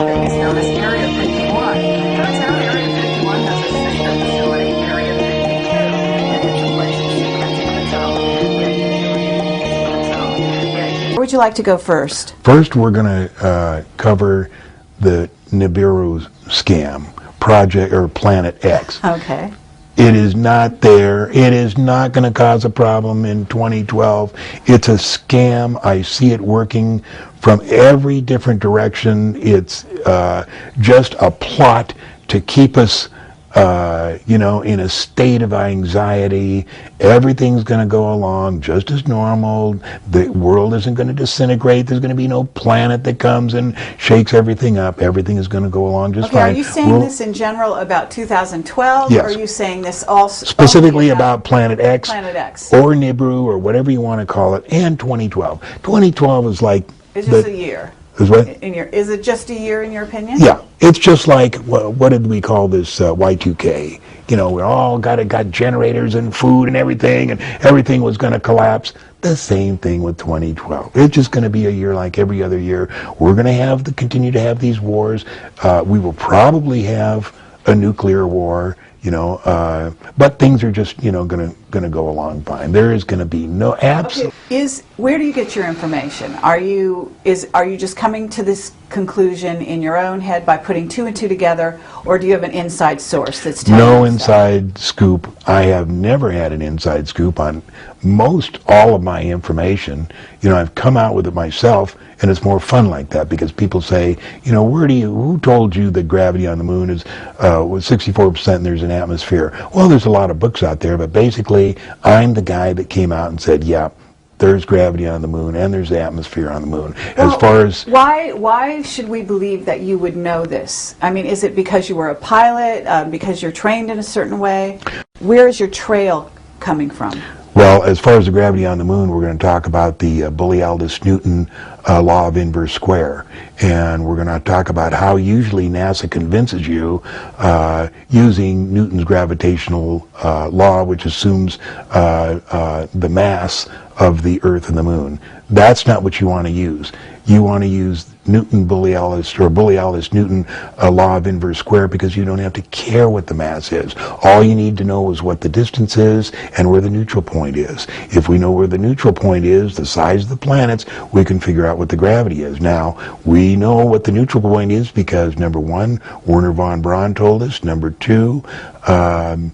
thing is known as Area 51. Turns out Area 51 has a sister facility, Area 52, and it's a place of secrecy of its own. Where would you like to go first? First, we're going to cover the Nibiru scam project, or Planet X. Okay. It is not there. It is not going to cause a problem in 2012. It's a scam. I see it working from every different direction. It's just a plot to keep us in a state of anxiety. Everything's going to go along just as normal. The world isn't going to disintegrate. There's going to be no planet that comes and shakes everything up. Everything is going to go along just fine. Are you saying this in general about 2012? Yes. Or are you saying this also specifically about Planet X, or Nibiru, or whatever you want to call it, and 2012. 2012 is like... It's just a year. Is what? Is it just a year in your opinion? Yeah, it's just like, what did we call this, Y2K? You know, we all got generators and food and everything was going to collapse. The same thing with 2012. It's just going to be a year like every other year. We're going to continue to have these wars. We will probably have a nuclear war. But things are just, going to go along fine. There is going to be no apps. Okay. Where do you get your information? Are you just coming to this conclusion in your own head by putting two and two together, or do you have an inside source that's telling you? No inside scoop. I have never had an inside scoop on most all of my information. I've come out with it myself, and it's more fun like that because people say, who told you that gravity on the moon was 64% and there's an atmosphere? Well, there's a lot of books out there, but basically I'm the guy that came out and said, yeah, there's gravity on the moon and there's atmosphere on the moon. As far as why should we believe that you would know this? I mean, is it because you were a pilot, because you're trained in a certain way? Where is your trail coming from? Well, as far as the gravity on the moon, we're going to talk about the Bully-Aldous-Newton law of inverse square. And we're going to talk about how usually NASA convinces you using Newton's gravitational law, which assumes the mass of the Earth and the moon. That's not what you want to use. You want to use Newton Bully-Aldous-Newton law of inverse square because you don't have to care what the mass is. All you need to know is what the distance is and where the neutral point is. If we know where the neutral point is, the size of the planets, we can figure out what the gravity is. Now, we know what the neutral point is because, number one, Wernher von Braun told us. Number two, the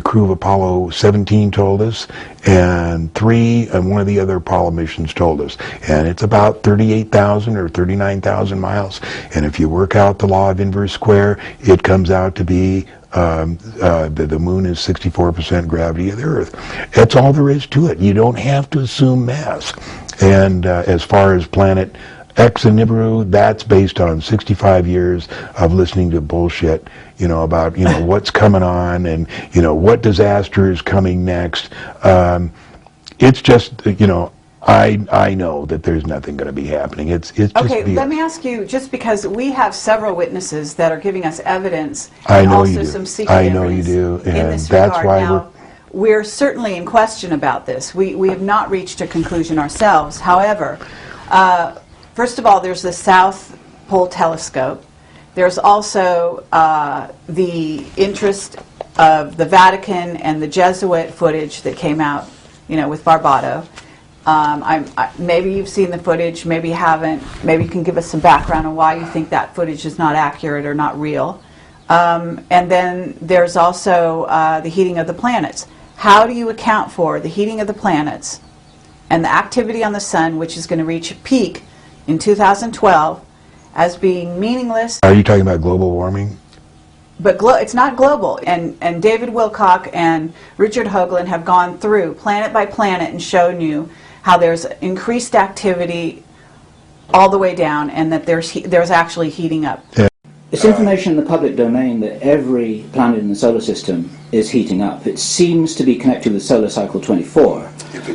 crew of Apollo 17 told us, and one of the other Apollo missions told us. And it's about 38,000 or 39,000 miles. And if you work out the law of inverse square, it comes out to be the moon is 64% gravity of the Earth. That's all there is to it. You don't have to assume mass. And as far as Planet X and Nibiru, that's based on 65 years of listening to bullshit, about, what's coming on and, what disaster is coming next. It's just, I know that there's nothing going to be happening. It's just okay. Let me ask you, just because we have several witnesses that are giving us evidence, I know and you also do. some secret I know you do, in and this that's regard. why now, we're certainly in question about this. We have not reached a conclusion ourselves. However, first of all, there's the South Pole Telescope. There's also the interest of the Vatican and the Jesuit footage that came out, with Barbato. Maybe you've seen the footage, maybe you haven't. Maybe you can give us some background on why you think that footage is not accurate or not real. And then there's also the heating of the planets. How do you account for the heating of the planets and the activity on the sun, which is going to reach a peak in 2012, as being meaningless? Are you talking about global warming? But it's not global. And David Wilcock and Richard Hoagland have gone through planet by planet and shown you how there's increased activity all the way down, and that there's actually heating up. Yeah. It's information in the public domain that every planet in the solar system is heating up. It seems to be connected with solar cycle 24.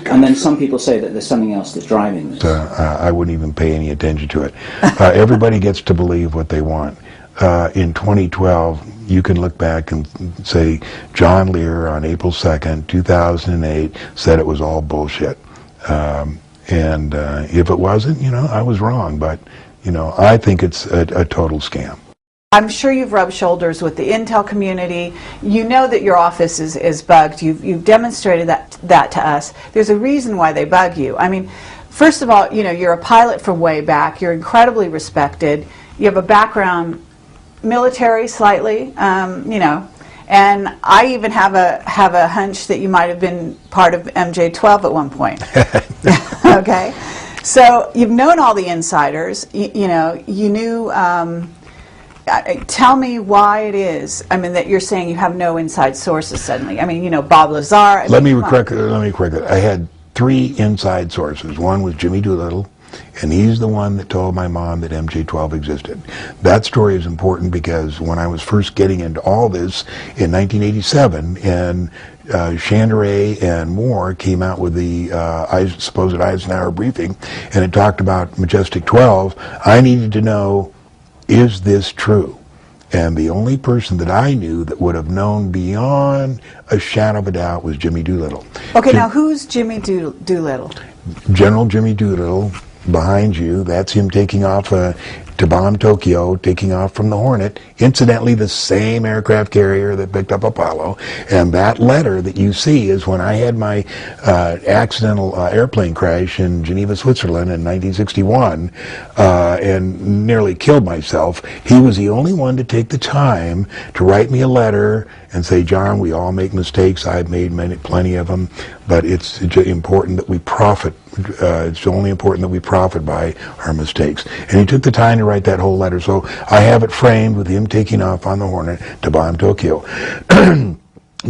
And then some people say that there's something else that's driving this. I wouldn't even pay any attention to it. Everybody gets to believe what they want. In 2012, you can look back and say John Lear on April 2nd, 2008 said it was all bullshit. And if it wasn't, I was wrong. But You know, I think it's a total scam. I'm sure you've rubbed shoulders with the Intel community. You know that your office is bugged. You've demonstrated that to us. There's a reason why they bug you. I mean, first of all, you know, you're a pilot from way back. You're incredibly respected. You have a background, military slightly, you know, and I even have a hunch that you might have been part of MJ-12 at one point. Okay, so you've known all the insiders. You know, you knew. Tell me why it is. I mean, that you're saying you have no inside sources suddenly. I mean, you know, Bob Lazar. Let me correct it. I had 3 inside sources. One was Jimmy Doolittle, and he's the one that told my mom that MJ-12 existed. That story is important because when I was first getting into all this in 1987, and Chandray and Moore came out with the supposed Eisenhower briefing, and it talked about Majestic 12, I needed to know, is this true? And the only person that I knew that would have known beyond a shadow of a doubt was Jimmy Doolittle. Okay, now who's Jimmy Doolittle? General Jimmy Doolittle, behind you, that's him taking off to bomb Tokyo, taking off from the Hornet, incidentally the same aircraft carrier that picked up Apollo. And that letter that you see is when I had my accidental airplane crash in Geneva, Switzerland in 1961, and nearly killed myself. He was the only one to take the time to write me a letter and say, John, we all make mistakes. I've made plenty of them, but it's important that we profit. It's only important that we profit by our mistakes. And he took the time to write that whole letter. So I have it framed with him taking off on the Hornet to bomb Tokyo.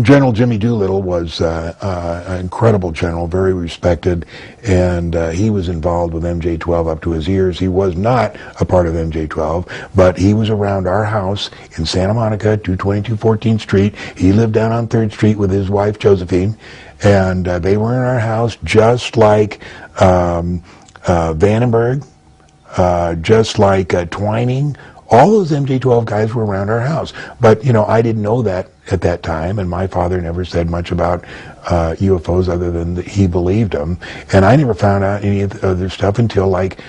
General Jimmy Doolittle was an incredible general, very respected, and he was involved with MJ-12 up to his ears. He was not a part of MJ-12, but he was around our house in Santa Monica, 222 14th Street. He lived down on 3rd Street with his wife, Josephine, and they were in our house just like Vandenberg, just like Twining. All those MJ-12 guys were around our house. But, you know, I didn't know that at that time, and my father never said much about UFOs other than that he believed them. And I never found out any of the other stuff until, like,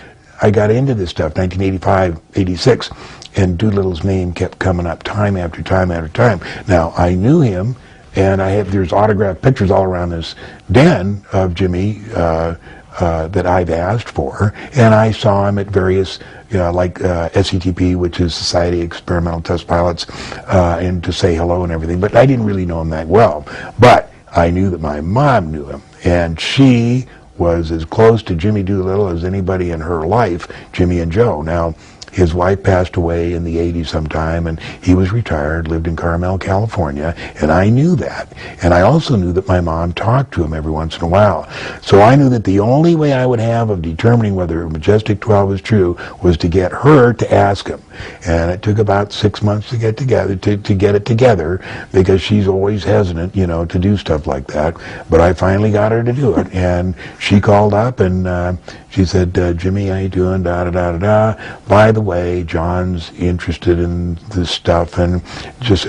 I got into this stuff, 1985, 86, and Doolittle's name kept coming up time after time after time. Now, I knew him, and there's autographed pictures all around this den of Jimmy that I've asked for, and I saw him at various, like SETP, which is Society of Experimental Test Pilots, and to say hello and everything, but I didn't really know him that well. But I knew that my mom knew him, and she was as close to Jimmy Doolittle as anybody in her life, Jimmy and Joe. Now, his wife passed away in the 80s sometime, and he was retired, lived in Carmel, California, and I knew that. And I also knew that my mom talked to him every once in a while. So I knew that the only way I would have of determining whether Majestic 12 was true was to get her to ask him. And it took about 6 months to get together, to get it together, because she's always hesitant, to do stuff like that. But I finally got her to do it, and she called up, and she said, Jimmy, how you doing, da-da-da-da-da. By the way, John's interested in this stuff, and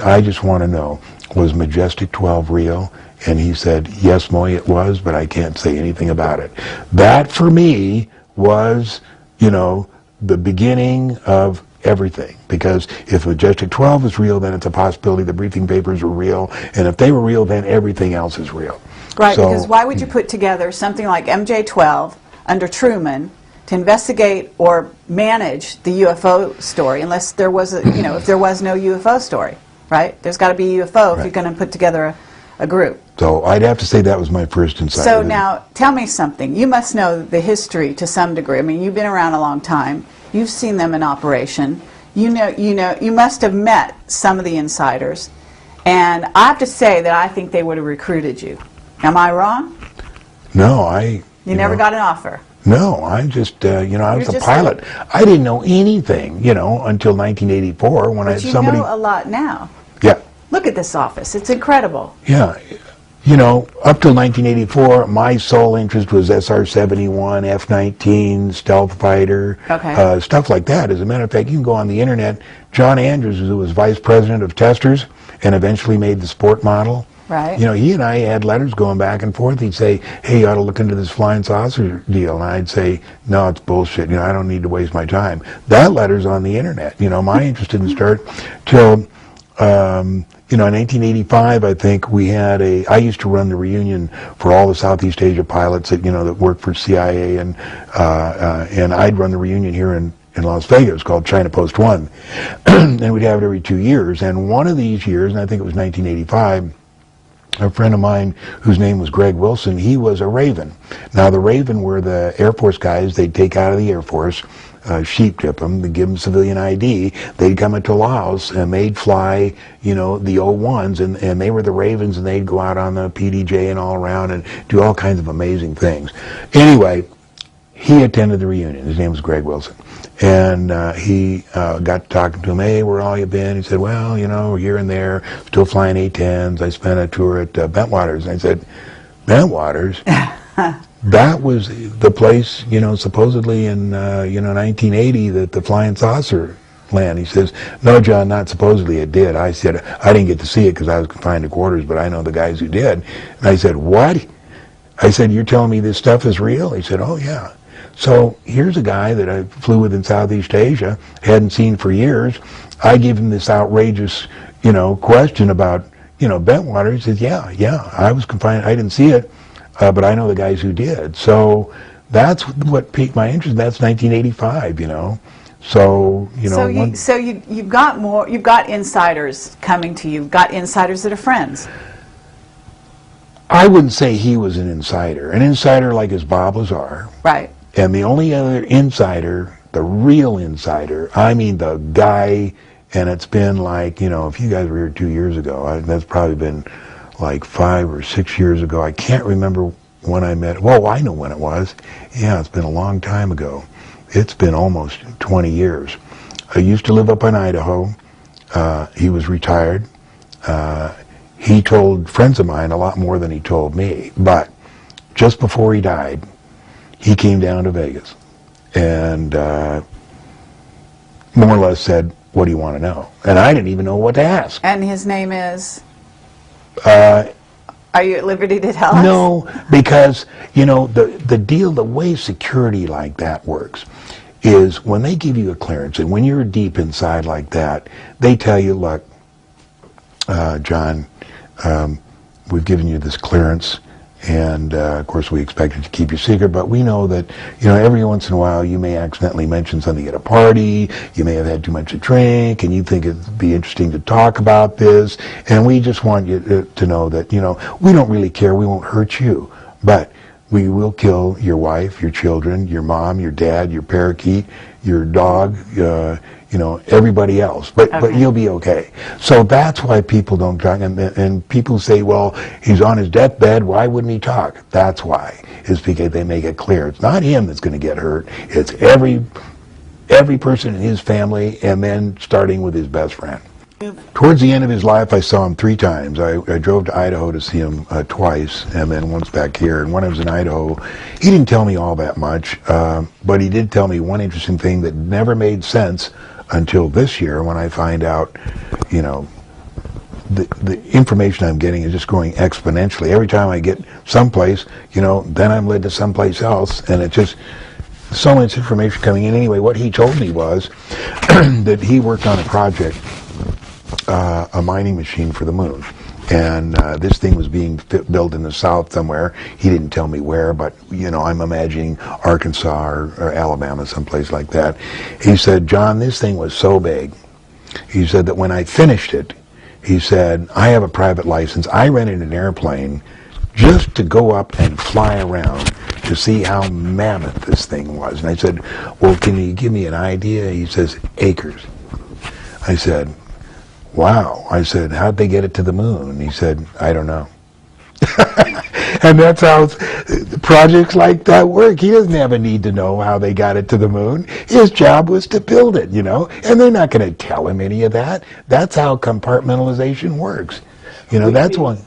I just want to know, was Majestic 12 real? And he said, yes, Moy, it was, but I can't say anything about it. That, for me, was, the beginning of everything. Because if Majestic 12 is real, then it's a possibility the briefing papers were real, and if they were real, then everything else is real. Right, so, because why would you put together something like MJ-12 under Truman to investigate or manage the UFO story, unless there was if there was no UFO story, right? There's got to be a UFO if you're going to put together a group. So I'd have to say that was my first insight. So now, tell me something. You must know the history to some degree. I mean, you've been around a long time. You've seen them in operation. You must have met some of the insiders. And I have to say that I think they would have recruited you. Am I wrong? No, You never got an offer? No, I just, I was a pilot. I didn't know anything, until 1984 when but somebody... you know a lot now. Yeah. Look at this office. It's incredible. Yeah. Up till 1984, my sole interest was SR-71, F-19, stealth fighter, stuff like that. As a matter of fact, you can go on the internet. John Andrews, who was vice president of testers and eventually made the sport model, Right. You know, he and I had letters going back and forth. He'd say, hey, you ought to look into this flying saucer deal. And I'd say, no, it's bullshit. You know, I don't need to waste my time. That letter's on the internet. You know, my interest didn't start till, you know, in 1985, I think we had I used to run the reunion for all the Southeast Asia pilots that, you know, that worked for CIA, and I'd run the reunion here in Las Vegas called China Post 1. And we'd have it every 2 years. And one of these years, and I think it was 1985, a friend of mine whose name was Greg Wilson, he was a Raven. Now the Raven were the Air Force guys they'd take out of the Air Force, sheep dip them, they'd give them civilian ID, they'd come into Laos and they'd fly, you know, the O-1s, and they were the Ravens, and they'd go out on the PDJ and all around and do all kinds of amazing things. Anyway, he attended the reunion. His name was Greg Wilson. And he got talking to him, hey, where all you been? He said, well, you know, here and there, still flying A-10s. I spent a tour at Bentwaters. And I said, Bentwaters? That was the place, you know, supposedly in, you know, 1980 that the flying saucer landed. He says, no, John, not supposedly, it did. I said, I didn't get to see it because I was confined to quarters, but I know the guys who did. And I said, what? I said, you're telling me this stuff is real? He said, oh, yeah. So here's a guy that I flew with in Southeast Asia, hadn't seen for years. I give him this outrageous, you know, question about, you know, Bentwater. He says, yeah, I was confined. I didn't see it, but I know the guys who did. So that's what piqued my interest. That's 1985, you know. So, you know. So you've got more. You've got insiders coming to you. You've got insiders that are friends. I wouldn't say he was an insider. An insider like is Bob Lazar. Right. And the only other insider, the real insider, I mean the guy, and it's been like, you know, if you guys were here 2 years ago, that's probably been like 5 or 6 years ago. I can't remember when I met, well, I know when it was. Yeah, it's been a long time ago. It's been almost 20 years. I used to live up in Idaho. He was retired. He told friends of mine a lot more than he told me. But just before he died, he came down to Vegas and more or less said, what do you want to know? And I didn't even know what to ask. And his name is? Are you at liberty to tell us? No, because, you know, the deal, the way security like that works is when they give you a clearance, and when you're deep inside like that, they tell you, look, John, we've given you this clearance, and of course we expect it to keep you secret, but we know that, you know, every once in a while you may accidentally mention something at a party, you may have had too much to drink, and you think it'd be interesting to talk about this, and we just want you to know that, you know, we don't really care, we won't hurt you, but we will kill your wife, your children, your mom, your dad, your parakeet, your dog, you know, everybody else, but you'll be okay. So that's why people don't talk, and people say, well, he's on his deathbed, why wouldn't he talk? That's why, is because they make it clear. It's not him that's going to get hurt, it's every person in his family, and then starting with his best friend. Towards the end of his life, I saw him 3 times. I drove to Idaho to see him twice, and then once back here. And when I was in Idaho, he didn't tell me all that much, but he did tell me one interesting thing that never made sense until this year, when I find out, you know, the information I'm getting is just growing exponentially. Every time I get someplace, you know, then I'm led to someplace else, and it's just so much information coming in. Anyway, what he told me was that he worked on a project, a mining machine for the moon, and this thing was being built in the south somewhere. He didn't tell me where, but, you know, I'm imagining Arkansas or Alabama, someplace like that. He said, John, this thing was so big. He said that when I finished it, he said, I have a private license. I rented an airplane just to go up and fly around to see how mammoth this thing was. And I said, well, can you give me an idea? He says, acres. I said, wow. I said, how'd they get it to the moon? He said, I don't know. And that's how projects like that work. He doesn't have a need to know how they got it to the moon. His job was to build it, you know, and they're not going to tell him any of that. That's how compartmentalization works. You know, that's one.